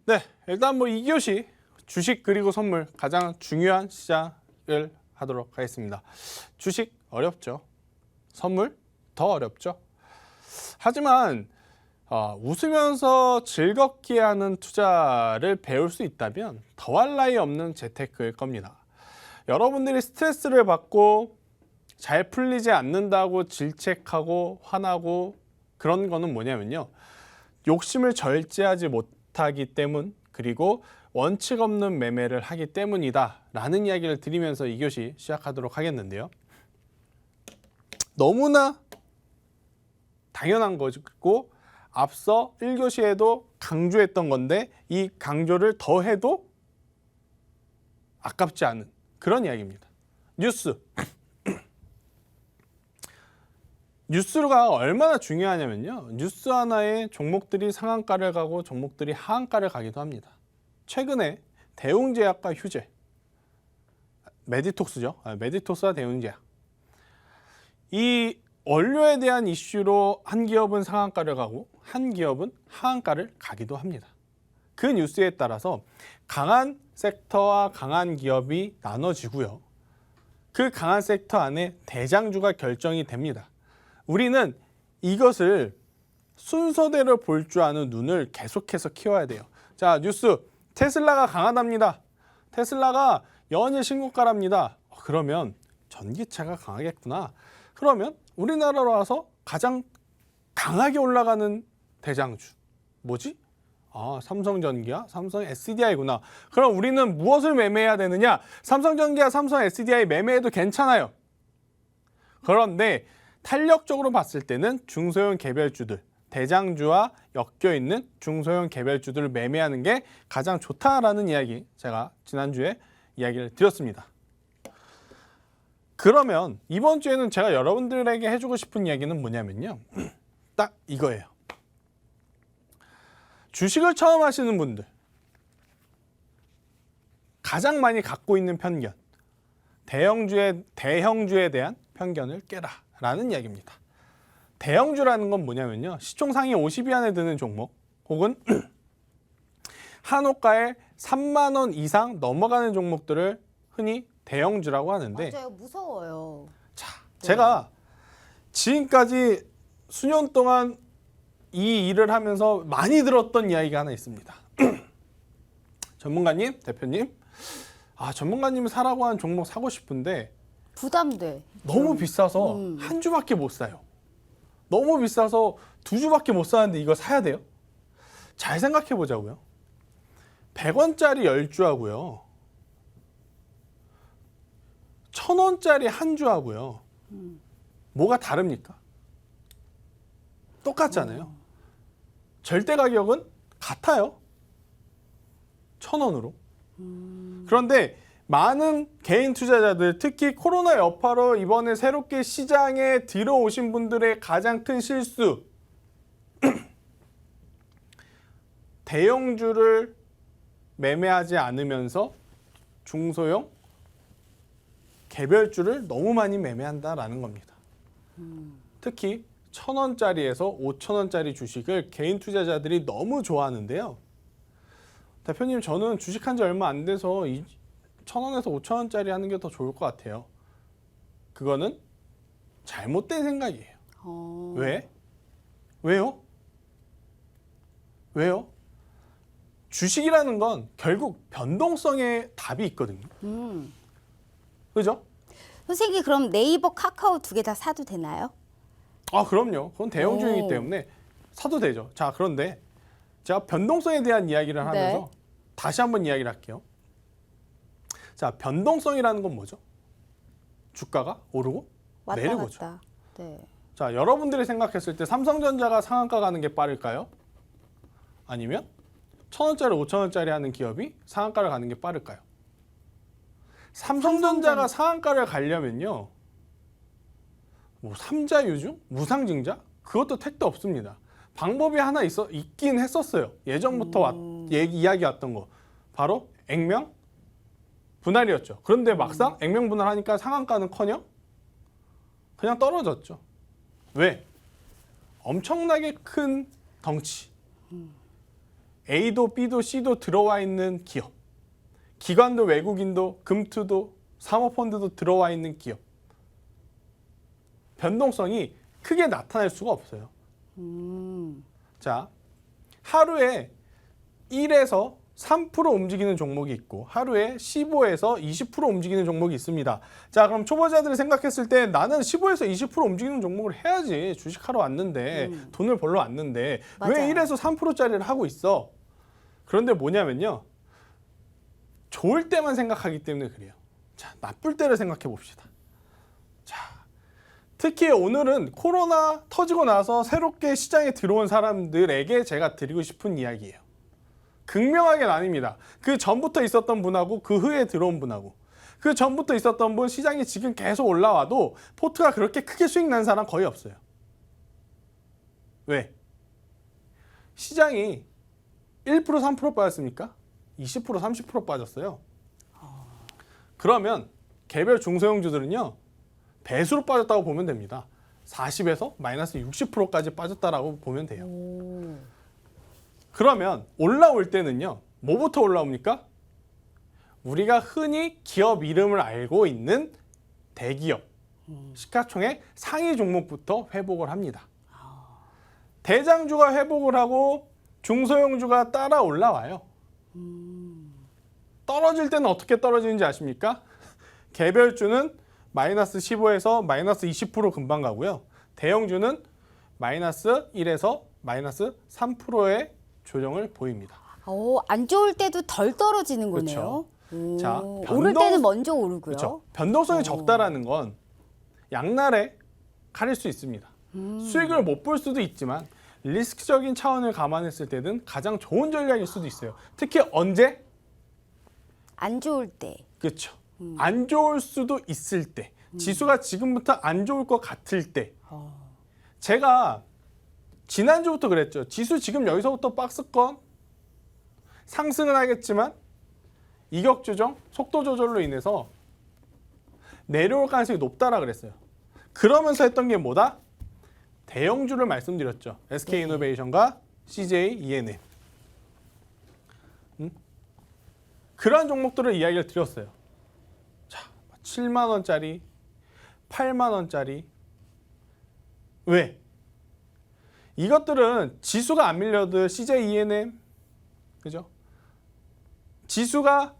네, 일단 뭐 2교시 주식 그리고 선물 가장 중요한 시작을 하도록 하겠습니다. 주식 어렵죠. 선물 더 어렵죠. 하지만 웃으면서 즐겁게 하는 투자를 배울 수 있다면 더할 나위 없는 재테크일 겁니다. 여러분들이 스트레스를 받고 잘 풀리지 않는다고 질책하고 화나고 그런 거는 뭐냐면요. 욕심을 절제하지 못하기 때문, 그리고 원칙 없는 매매를 하기 때문이다 라는 이야기를 드리면서 2교시 시작하도록 하겠는데요. 너무나 당연한 거고 앞서 1교시에도 강조했던 건데 이 강조를 더 해도 아깝지 않은 그런 이야기입니다. 뉴스. 뉴스가 얼마나 중요하냐면요. 뉴스 하나에 종목들이 상한가를 가고 종목들이 하한가를 가기도 합니다. 최근에 대웅제약과 휴재, 메디톡스죠. 메디톡스와 대웅제약. 이 원료에 대한 이슈로 한 기업은 상한가를 가고 한 기업은 하한가를 가기도 합니다. 그 뉴스에 따라서 강한 섹터와 강한 기업이 나눠지고요. 그 강한 섹터 안에 대장주가 결정이 됩니다. 우리는 이것을 순서대로 볼 줄 아는 눈을 계속해서 키워야 돼요. 자, 뉴스. 테슬라가 강하답니다. 테슬라가 연일 신고가랍니다. 그러면 전기차가 강하겠구나. 그러면 우리나라로 와서 가장 강하게 올라가는 대장주. 뭐지? 삼성전기야? 삼성 SDI구나. 그럼 우리는 무엇을 매매해야 되느냐? 삼성전기와 삼성 SDI 매매해도 괜찮아요. 그런데 탄력적으로 봤을 때는 중소형 개별주들, 대장주와 엮여있는 중소형 개별주들을 매매하는 게 가장 좋다라는 이야기 제가 지난주에 이야기를 드렸습니다. 그러면 이번 주에는 제가 여러분들에게 해주고 싶은 이야기는 뭐냐면요. 딱 이거예요. 주식을 처음 하시는 분들 가장 많이 갖고 있는 편견, 대형주에 대한 편견을 깨라 라는 이야기입니다. 대형주라는 건 뭐냐면요. 시총상위 50위 안에 드는 종목 혹은 한호가에 3만 원 이상 넘어가는 종목들을 흔히 대형주라고 하는데 맞아요. 무서워요. 자, 제가 지금까지 수년 동안 이 일을 하면서 많이 들었던 이야기가 하나 있습니다. 전문가님, 대표님, 전문가님이 사라고 한 종목 사고 싶은데 부담돼. 너무 비싸서 한 주밖에 못 사요. 너무 비싸서 두 주밖에 못 사는데 이거 사야 돼요? 잘 생각해 보자고요. 100원짜리 10주하고요. 1000원짜리 한 주하고요. 뭐가 다릅니까? 똑같잖아요. 절대 가격은 같아요. 1000원으로. 그런데 많은 개인 투자자들, 특히 코로나 여파로 이번에 새롭게 시장에 들어오신 분들의 가장 큰 실수. 대형주를 매매하지 않으면서 중소형 개별주를 너무 많이 매매한다라는 겁니다. 특히 1000원짜리에서 5000원짜리 주식을 개인 투자자들이 너무 좋아하는데요. 대표님, 저는 주식한 지 얼마 안 돼서 1000원에서 5000원짜리 하는 게 더 좋을 것 같아요. 그거는 잘못된 생각이에요. 왜? 왜요? 왜요? 주식이라는 건 결국 변동성의 답이 있거든요. 그죠? 선생님 그럼 네이버, 카카오 두 개 다 사도 되나요? 그럼요. 그건 대형주이기 때문에 사도 되죠. 자, 그런데 제가 변동성에 대한 이야기를 하면서 다시 한번 이야기를 할게요. 자, 변동성이라는 건 뭐죠? 주가가 오르고 왔다 내리고죠. 갔다. 네. 자, 여러분들이 생각했을 때 삼성전자가 상한가 가는 게 빠를까요? 아니면 1000원짜리, 5000원짜리 하는 기업이 상한가를 가는 게 빠를까요? 삼성전자가 상한가를 가려면요. 뭐 삼자유중, 무상증자 그것도 택도 없습니다. 방법이 하나 있긴 했었어요. 예전부터 이야기 왔던 거 바로 액면 분할이었죠. 그런데 막상 액면 분할하니까 상한가는커녕 그냥 떨어졌죠. 왜? 엄청나게 큰 덩치. A도 B도 C도 들어와 있는 기업, 기관도 외국인도 금투도 사모펀드도 들어와 있는 기업, 변동성이 크게 나타날 수가 없어요. 자, 하루에 1에서 3% 움직이는 종목이 있고 하루에 15에서 20% 움직이는 종목이 있습니다. 자, 그럼 초보자들이 생각했을 때 나는 15에서 20% 움직이는 종목을 해야지. 주식하러 왔는데 돈을 벌러 왔는데 맞아요. 왜 1에서 3%짜리를 하고 있어? 그런데 뭐냐면요. 좋을 때만 생각하기 때문에 그래요. 자, 나쁠 때를 생각해 봅시다. 자, 특히 오늘은 코로나 터지고 나서 새롭게 시장에 들어온 사람들에게 제가 드리고 싶은 이야기예요. 극명하게 나뉩니다. 그 전부터 있었던 분하고 그 후에 들어온 분하고, 그 전부터 있었던 분, 시장이 지금 계속 올라와도 포트가 그렇게 크게 수익 난 사람 거의 없어요. 왜? 시장이 1% 3% 빠졌습니까? 20% 30% 빠졌어요. 그러면 개별 중소형주들은요 배수로 빠졌다고 보면 됩니다. 40에서 마이너스 60%까지 빠졌다라고 보면 돼요. 그러면 올라올 때는요 뭐부터 올라옵니까? 우리가 흔히 기업 이름을 알고 있는 대기업, 시가총액 상위 종목부터 회복을 합니다. 대장주가 회복을 하고 중소형주가 따라 올라와요. 떨어질 때는 어떻게 떨어지는지 아십니까? 개별주는 마이너스 15에서 마이너스 20% 금방 가고요. 대형주는 마이너스 1에서 마이너스 3%의 조정을 보입니다. 안 좋을 때도 덜 떨어지는 거네요. 자, 오를 때는 먼저 오르고요. 그렇죠. 변동성이 적다라는 건 양날에 가릴 수 있습니다. 수익을 못 볼 수도 있지만 리스크적인 차원을 감안했을 때는 가장 좋은 전략일 수도 있어요. 특히 언제? 안 좋을 때. 그렇죠. 안 좋을 수도 있을 때, 지수가 지금부터 안 좋을 것 같을 때. 제가 지난주부터 그랬죠. 지수 지금 여기서부터 박스권 상승은 하겠지만 이격 조정, 속도 조절로 인해서 내려올 가능성이 높다라 그랬어요. 그러면서 했던 게 뭐다? 대형주를 말씀드렸죠. SK이노베이션과 CJ ENM. 그러한 종목들을 이야기를 드렸어요. 자, 7만 원짜리, 8만 원짜리. 왜? 이것들은 지수가 안 밀려도 CJ ENM, 그죠? 지수가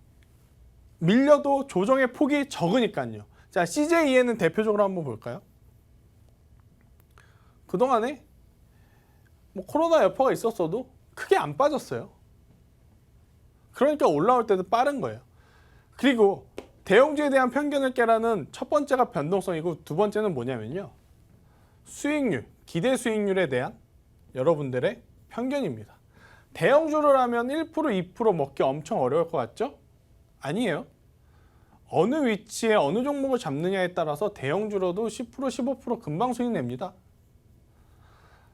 밀려도 조정의 폭이 적으니까요. 자, CJ ENM 대표적으로 한번 볼까요? 그동안에 뭐 코로나 여파가 있었어도 크게 안 빠졌어요. 그러니까 올라올 때도 빠른 거예요. 그리고 대형주에 대한 편견을 깨라는 첫 번째가 변동성이고 두 번째는 뭐냐면요. 수익률, 기대 수익률에 대한 여러분들의 편견입니다. 대형주를 하면 1%, 2% 먹기 엄청 어려울 것 같죠? 아니에요. 어느 위치에 어느 종목을 잡느냐에 따라서 대형주로도 10%, 15% 금방 수익 냅니다.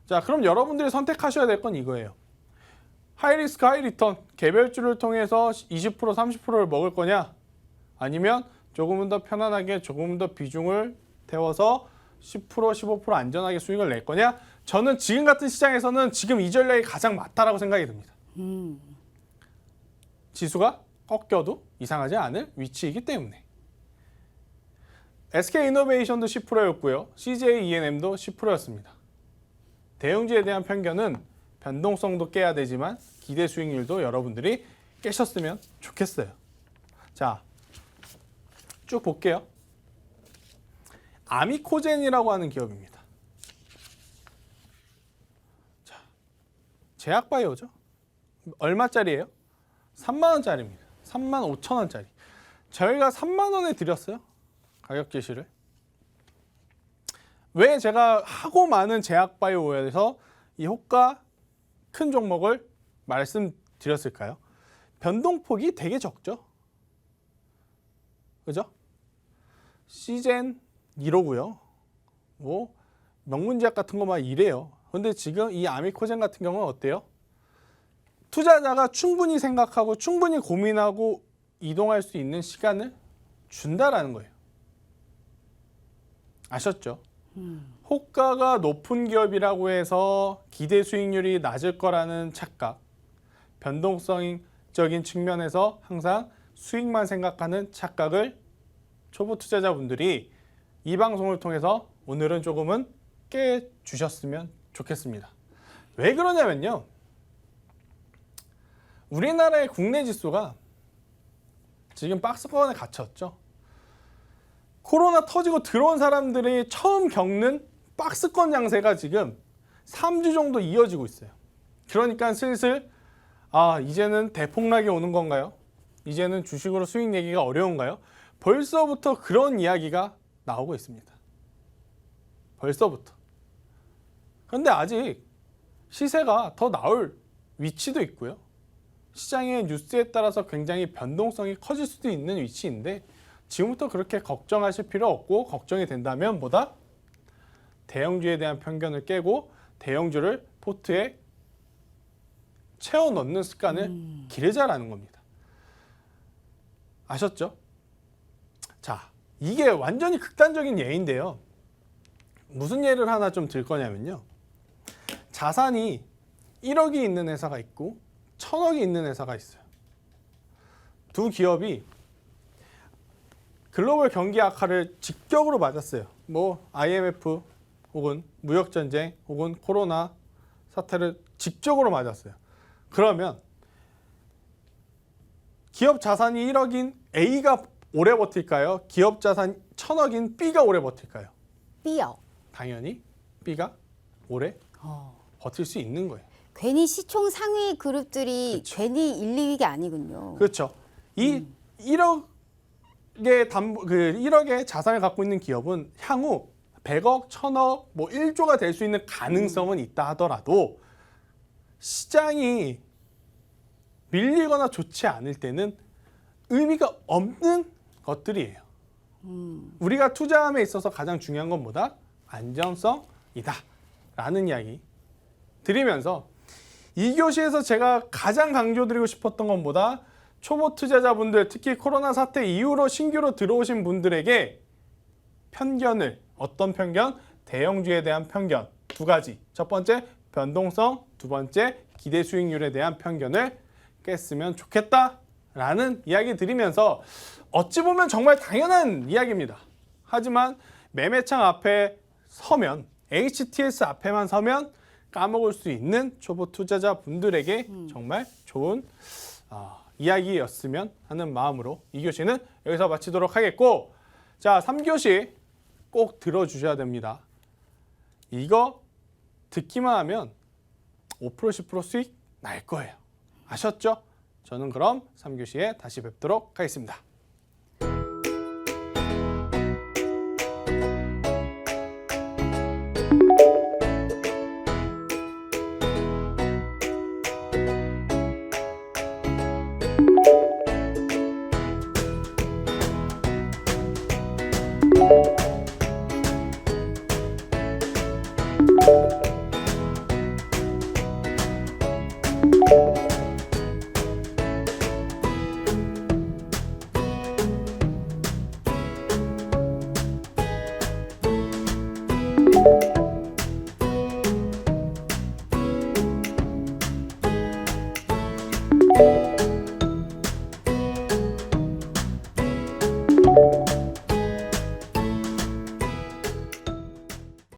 자, 그럼 여러분들이 선택하셔야 될 건 이거예요. 하이리스크 하이리턴, 개별주를 통해서 20%, 30%를 먹을 거냐? 아니면 조금은 더 편안하게 조금은 더 비중을 태워서 10%, 15% 안전하게 수익을 낼 거냐? 저는 지금 같은 시장에서는 지금 이 전략이 가장 맞다라고 생각이 듭니다. 지수가 꺾여도 이상하지 않을 위치이기 때문에. SK이노베이션도 10%였고요. CJ ENM도 10%였습니다. 대형주에 대한 편견은 변동성도 깨야 되지만 기대 수익률도 여러분들이 깨셨으면 좋겠어요. 자, 쭉 볼게요. 아미코젠이라고 하는 기업입니다. 자, 제약바이오죠. 얼마짜리예요? 3만 원짜리입니다. 3만 5천 원짜리. 저희가 3만 원에 드렸어요. 가격 제시를. 왜 제가 하고 많은 제약바이오에서 이 호가 큰 종목을 말씀드렸을까요? 변동폭이 되게 적죠. 그죠? 시젠 1호고요. 뭐 명문제약 같은 것만 이래요. 근데 지금 이 아미코젠 같은 경우는 어때요? 투자자가 충분히 생각하고 충분히 고민하고 이동할 수 있는 시간을 준다라는 거예요. 아셨죠? 호가가 높은 기업이라고 해서 기대 수익률이 낮을 거라는 착각, 변동성적인 측면에서 항상 수익만 생각하는 착각을 초보 투자자분들이 이 방송을 통해서 오늘은 조금은 깨주셨으면 좋겠습니다. 왜 그러냐면요. 우리나라의 국내 지수가 지금 박스권에 갇혔죠. 코로나 터지고 들어온 사람들이 처음 겪는 박스권 양세가 지금 3주 정도 이어지고 있어요. 그러니까 슬슬 이제는 대폭락이 오는 건가요? 이제는 주식으로 수익 내기가 어려운가요? 벌써부터 그런 이야기가 나오고 있습니다. 벌써부터. 그런데 아직 시세가 더 나올 위치도 있고요. 시장의 뉴스에 따라서 굉장히 변동성이 커질 수도 있는 위치인데 지금부터 그렇게 걱정하실 필요 없고, 걱정이 된다면 뭐다? 대형주에 대한 편견을 깨고 대형주를 포트에 채워 넣는 습관을 기르자라는 겁니다. 아셨죠? 자, 이게 완전히 극단적인 예인데요. 무슨 예를 하나 좀 들 거냐면요. 자산이 1억이 있는 회사가 있고 1000억이 있는 회사가 있어요. 두 기업이 글로벌 경기 악화를 직격으로 맞았어요. 뭐 IMF 혹은 무역전쟁 혹은 코로나 사태를 직접으로 맞았어요. 그러면 기업 자산이 1억인 A가 오래 버틸까요? 기업 자산 1000억인 B가 오래 버틸까요? B요. 당연히 B가 오래 버틸 수 있는 거예요. 괜히 시총 상위 그룹들이 그쵸. 괜히 1, 2위가 아니군요. 그렇죠. 이 1억의 1억의 자산을 갖고 있는 기업은 향후 100억, 1000억, 뭐 1조가 될 수 있는 가능성은 있다 하더라도 시장이 밀리거나 좋지 않을 때는 의미가 없는 것들이에요. 우리가 투자함에 있어서 가장 중요한 건 뭐다? 안정성이다 라는 이야기 드리면서 2교시에서 제가 가장 강조드리고 싶었던 건 뭐다? 초보 투자자분들, 특히 코로나 사태 이후로 신규로 들어오신 분들에게 편견을, 어떤 편견? 대형주에 대한 편견 두 가지. 첫 번째 변동성, 두 번째 기대 수익률에 대한 편견을 깼으면 좋겠다라는 이야기 드리면서 어찌 보면 정말 당연한 이야기입니다. 하지만 매매창 앞에 서면, HTS 앞에만 서면 까먹을 수 있는 초보 투자자 분들에게 정말 좋은 이야기였으면 하는 마음으로 2교시는 여기서 마치도록 하겠고, 자 3교시 꼭 들어주셔야 됩니다. 이거 듣기만 하면 5% 10% 수익 날 거예요. 아셨죠? 저는 그럼 3교시에 다시 뵙도록 하겠습니다.